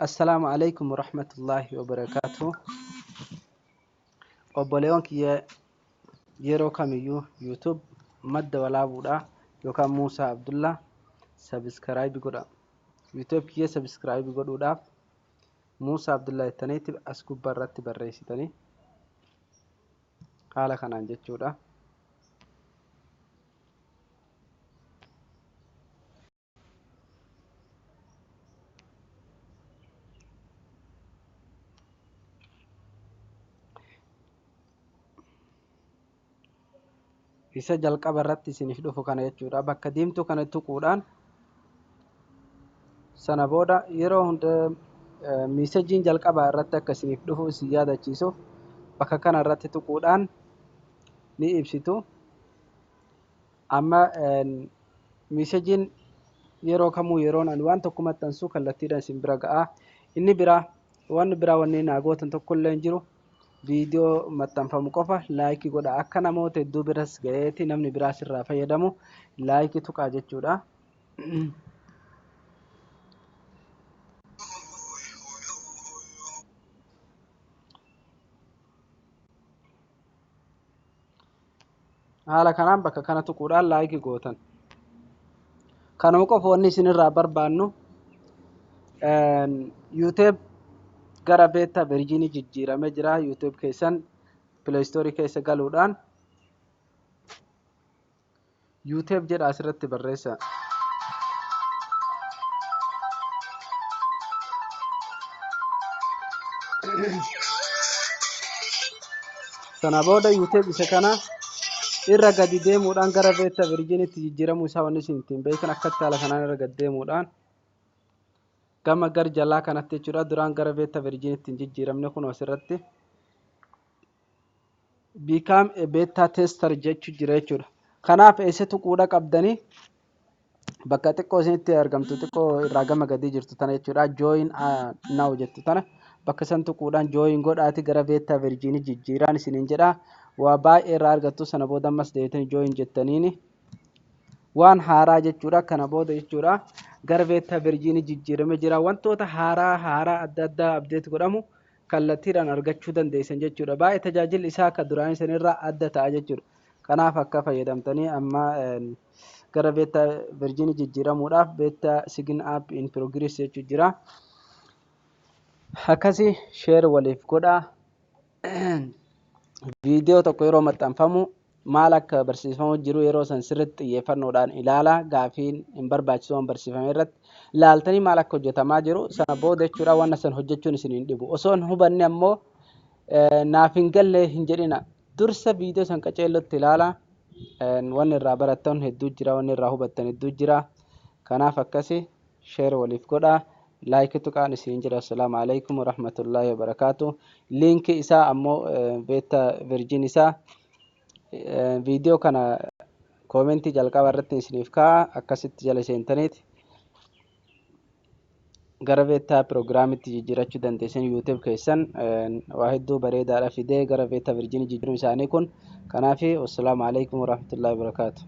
السلام عليكم ورحمة الله وبركاته. obboleewwan kiyya yeroo kamiyyuu YouTube madda walaabuudha yookaan Muusaa Abdullah subscribe godha. YouTube kiyya subscribe godhuudhaaf Muusaa Abdullah jettaniiti as gubbaa irratti barreessitanii haala kanaan jechuudha. isa jalqaba irratti isiniif dhufu kana jechuudha. Bakka diimtuu kana tuquudhaan sana booda yeroo hunda miisejiin jalqaba irratti akka isiniif dhufu isin yaadachiisuuf bakka kana irratti tuquudhaan ni ibsitu. Amma miisejiin yeroo kamuu yeroon ani waan tokko maxxansu kallattiidhaan isin bira ga'a. Inni biraa wanni naagootan tokko illee hin jiru. Viidiyoo maxxanfamu qofa laayikii godha. Akka namoota hedduu biras ga'eeti namni biraas irraa fayyadamu laayikii tuqaa jechuudha. Haala kanaan bakka kana tuquudhaan laayikii gootan. Kanuma qofa wanni isin irraa barbaannu YouTube gara beeta virjiinii jijjiiramee jira. YouTube keessan Play Store keessa galuudhaan YouTube jedha asirratti barreessa. Sana booda YouTube isa kana irra gadi deemuudhaan gara beeta virjiiniitti jijjiiramuu isaa wanni isin ittiin beekan akkatti haala kanaan irra gadi deemuudhaan gama gar jalaa kanatti jechuudha. Duraan gara beeta virjiiniitti hin jijjiiramne kun asirratti become a beta tester jechuu jira jechuudha. Kanaaf eessa tuquudha qabdanii bakka xiqqoo isinitti argamtu xiqqoo irraa gama gadii jirtu tana jechuudha. Join now jettu tana bakka san tuquudhaan join godhaati gara beeta virjiinii jijjiiraan isiniin jedha. Waa baay'ee irraa argattu. Sana booda ammas deetanii join jettaniini waan haaraa jechuudha. Kana booda jechuudha gara beeta virjiinii jijjiiramee jira. Wantoota haaraa adda addaa update godhamu kallattiidhaan argachuu dandeessan jechuudha. Baay'ee tajaajilli isaa akka duraan sanirraa adda ta'a jechuudha. Kanaaf akka fayyadamtanii amma gara beeta virjiinii jijjiiramuudhaaf beeta sign up in progress jechuu jira. Akkasii share waliif godhaa. Viidiyoo tokko yeroo maxxanfamu maal akka barsiifamu jiru yeroo san sirriitti xiyyeeffannoodhaan ilaalaa. Gaafiin hin barbaachisu waan barsiifame irratti ilaaltanii maal akka hojjetamaa jiru sana booda jechuudha. Waan san hojjechuun isin hin dhibu. Osoo hin hubanne ammoo naaf hin galle hin jedhina. Dursa viidiyoo san qaceellotti ilaalaa. Wanni irraa barattan hedduu jira. Wanni irraa hubattan hedduu jira. Kanaaf akkasii share waliif godhaa. Laayikii tuqaan isin jira. Assalaamu alaikum warahmatullaahi wabarakaatu. Liinkii isaa ammoo beeta virjiin isaa viidiyoo kana koomentii jalqaba irratti isiniif kaa'a. Akkasitti jala seentaniiti gara beeta piroogiraamitti jijjiirachuu dandeessan YouTube keessan. Waa hedduu bareedaadha fidee gara beeta virjiinii jijjiiruun isaanii kun. Kanaaf wassalaamu alaikum warahmatullaahi wabarakaatu.